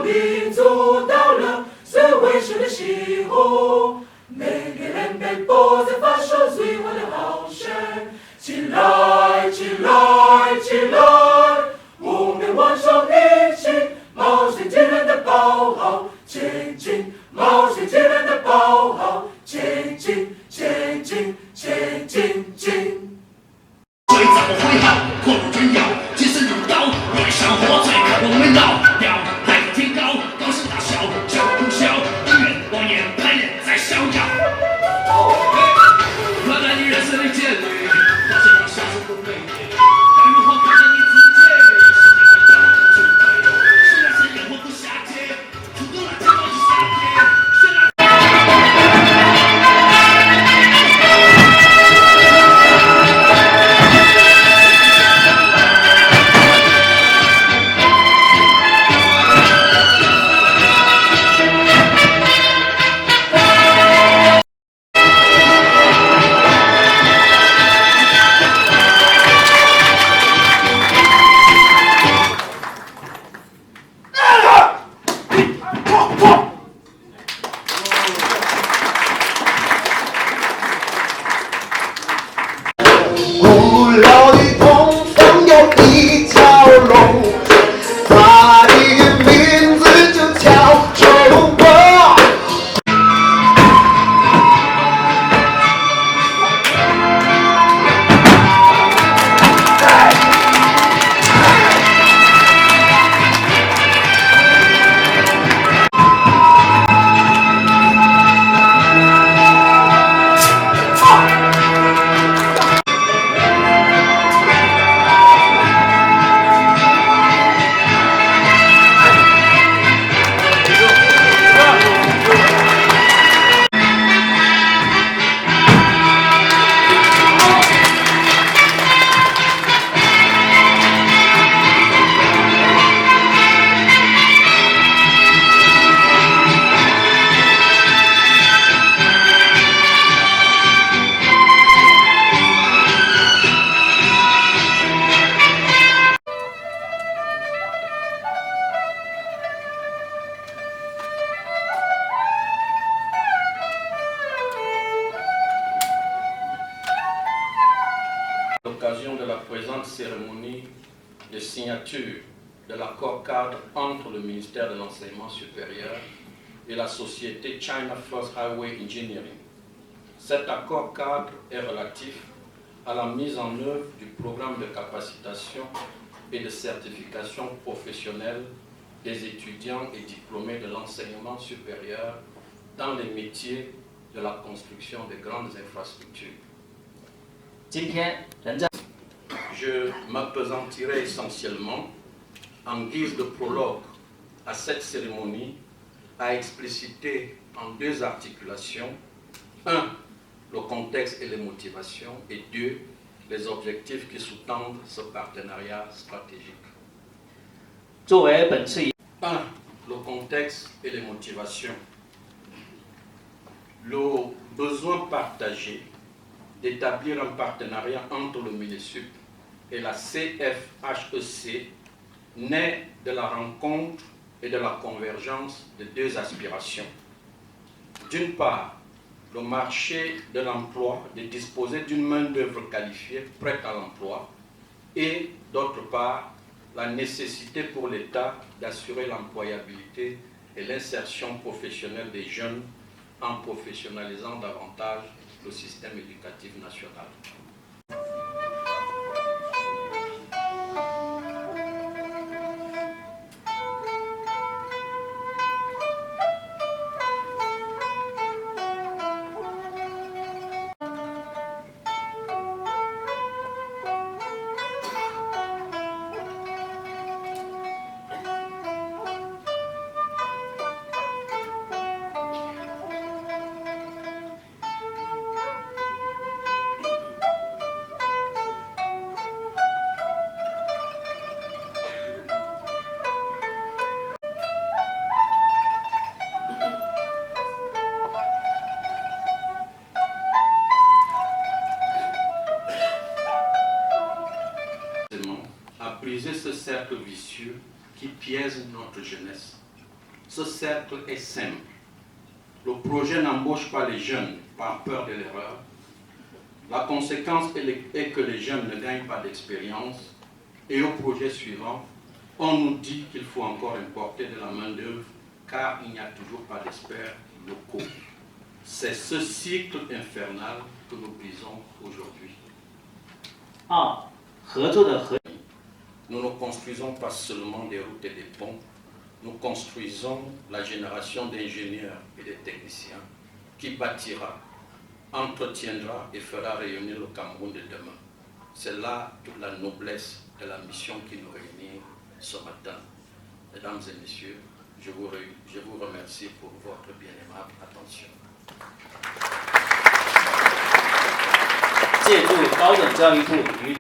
有民族到了最为首的时候，每个人被迫在发射最后的号声，起来，起来，起来！我们往上一起，冒险艰难的报号，前进，冒险艰难的报号，前进，前进，前进，进。最早挥号，火如真摇，精神如刀，热烈像火最看我们老调，海阔天高，高声大笑，叫呼啸，音乐王爷排练在逍遥。乱来你人生的监狱，到现场享受不美丽，该如何看待你自己？世界会找出来，虽然是烟火不下界，出动了天王是下界，虽然。L'occasion de la présente cérémonie de signature de l'accord cadre entre le ministère de l'Enseignement supérieur et la société China First Highway Engineering. Cet accord cadre est relatif à la mise en œuvre du programme de capacitation et de certification professionnelle des étudiants et diplômés de l'enseignement supérieur dans les métiers de la construction de grandes infrastructures. Je m'appesantirai essentiellement, en guise de prologue à cette cérémonie, à expliciter en deux articulations: 1. Le contexte et les motivations, et 2. Les objectifs qui sous-tendent ce partenariat stratégique. 1. Le contexte et les motivations. Le besoin partagé d'établir un partenariat entre le MINESUP et la CFHEC naît de la rencontre et de la convergence de deux aspirations. D'une part, le marché de l'emploi de disposer d'une main-d'œuvre qualifiée prête à l'emploi, et d'autre part, la nécessité pour l'État d'assurer l'employabilité et l'insertion professionnelle des jeunes en professionnalisant davantage le système éducatif national. briser ce cercle vicieux qui piège notre jeunesse. Ce cercle est simple. Le projet n'embauche pas les jeunes par peur de l'erreur. La conséquence est que les jeunes ne gagnent pas d'expérience. Et au projet suivant, on nous dit qu'il faut encore importer de la main-d'œuvre car il n'y a toujours pas d'experts locaux. C'est ce cycle infernal que nous brisons aujourd'hui. Nous ne construisons pas seulement des routes et des ponts, nous construisons la génération d'ingénieurs et de techniciens qui bâtira, entretiendra et fera rayonner le Cameroun de demain. C'est là toute la noblesse de la mission qui nous réunit ce matin. Mesdames et messieurs, je vous remercie pour votre bien aimable attention. 借助高等教育部与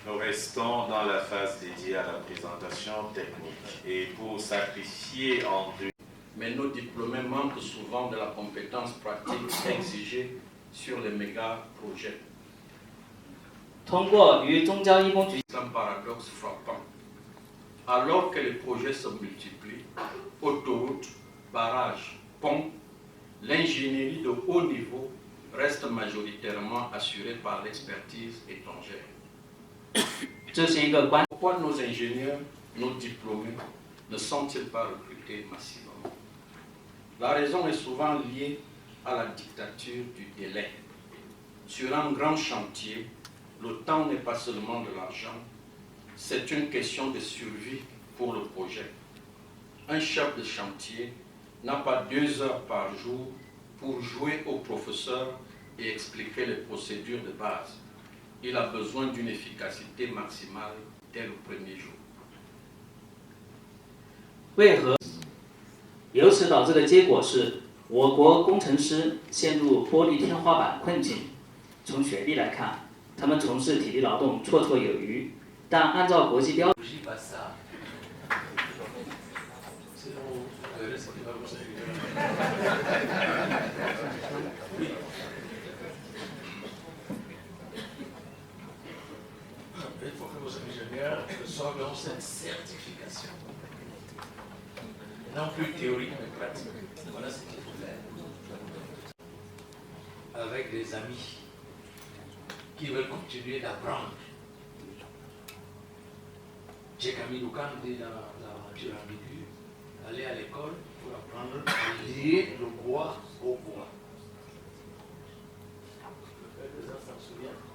Nous restons dans la phase dédiée à la présentation technique et pour sacrifier en deux. Mais nos diplômés manquent souvent de la compétence pratique exigée sur les méga projets. 通过与中交一工局 C'est un paradoxe frappant. Alors que les projets se multiplient, autoroutes, barrages, ponts, l'ingénierie de haut niveau reste majoritairement assurée par l'expertise étrangère. 这是一个关 Pourquoi nos ingénieurs, nos diplômés ne sont-ils pas recrutés massivement? La raison est souvent liée à la dictature du délai. Sur un grand chantier, le temps n'est pas seulement de l'argent, c'est une question de survie pour le projet. Un chef de chantier n'a pas 2 heures par jour pour jouer au professeur et expliquer les procédures de base. Il a besoin d'une efficacité maximale dès le premier jour. 为何？由此导致的结果是，我国工程师陷入玻璃天花板困境。从学历来看，他们从事体力劳动绰绰有余，但按照国际标准， Il faut que vos ingénieurs reçoivent cette certification. Non plus théorique, mais pratique. Voilà ce qu'il faut faire. Avec des amis qui veulent continuer d'apprendre. J'ai Camille Lucan dit dans l'aventure ambiguë, aller à l'école pour apprendre à lier le bois au bois. Les gens s'en souviennent.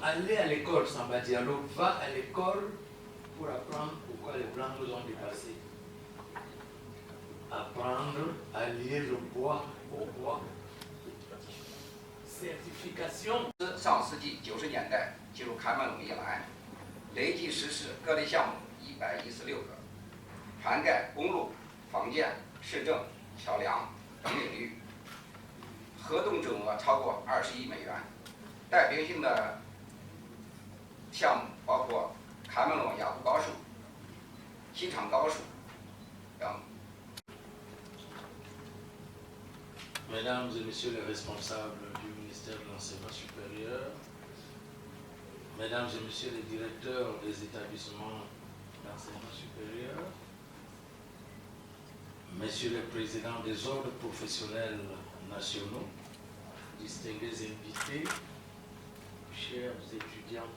Aller à l'école, Samba Diallo va à l'école pour apprendre pourquoi les Blancs nous ont dépassés. Apprendre à lier le bois au bois. Certification. 上世纪90年代进入喀麦隆以来，累计实施各类项目116个，涵盖公路、房建、市政、桥梁等领域，合同总额超过20亿美元。代表性的项目包括喀麦隆雅湖高速、机场高速等。 Mesdames et messieurs les responsables du ministère de l'Enseignement supérieur, mesdames et messieurs les directeurs des établissements d'enseignement supérieur, messieurs les présidents des ordres professionnels nationaux, distingués invités, chers étudiants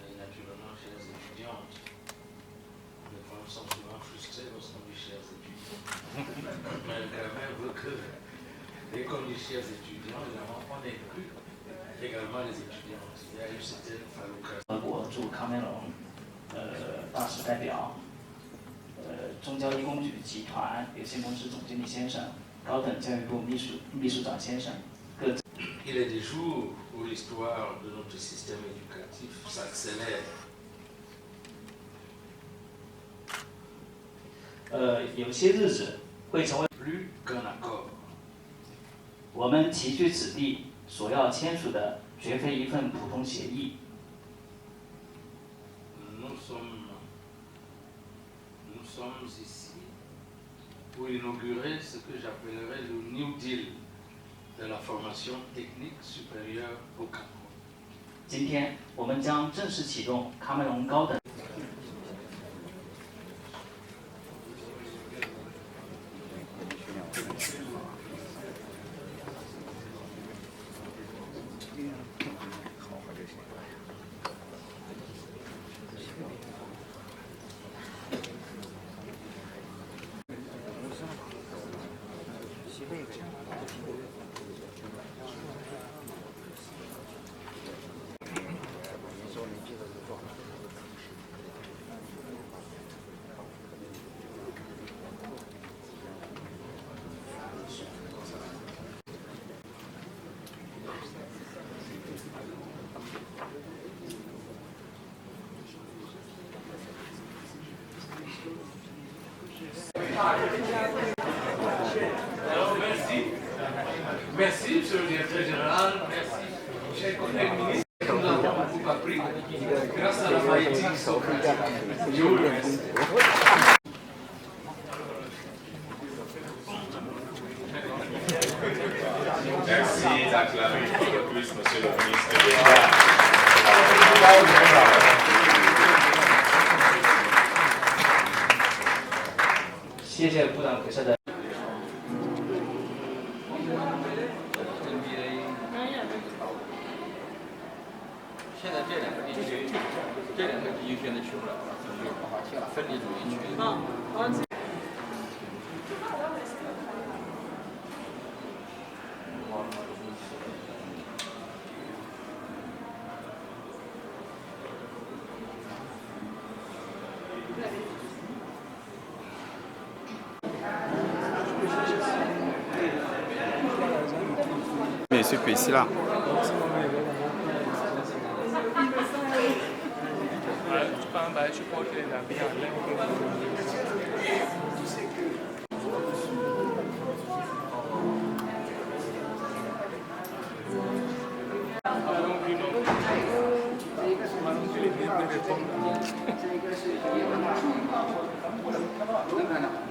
et naturellement chères étudiantes. Les femmes sont souvent frustrées lorsqu'on dit chers étudiants. Mais le grammar veut que, dès qu'on dit chers étudiants, évidemment, on inclut également les étudiantes. Il y a eu cette fabrication. 德国驻喀麦隆大使代表，中交一工局集团有限公司总经理先生，高等教育部秘书长先生，各。 Il est des jours où l'histoire de notre système éducatif s'accélère. 有些日子会成为 Plus qu'un accord. 我们崎岖此地所要签署的，绝非一份普通协议。nous sommes ici pour inaugurer ce que j'appellerais le New Deal de la formation technique supérieure au Cameroun. 今天我们将正式启动喀麦隆高等。Merci, monsieur le directeur général. Merci, chers collègues ministres. Nous avons beaucoup appris grâce à la Haïti. Je vous remercie. Merci d'acclamer une fois de plus, monsieur le ministre d'État. 谢谢部长给设的。现在这两个地区选的区不了，分离主义区。Mais ce pays-là. Thank you.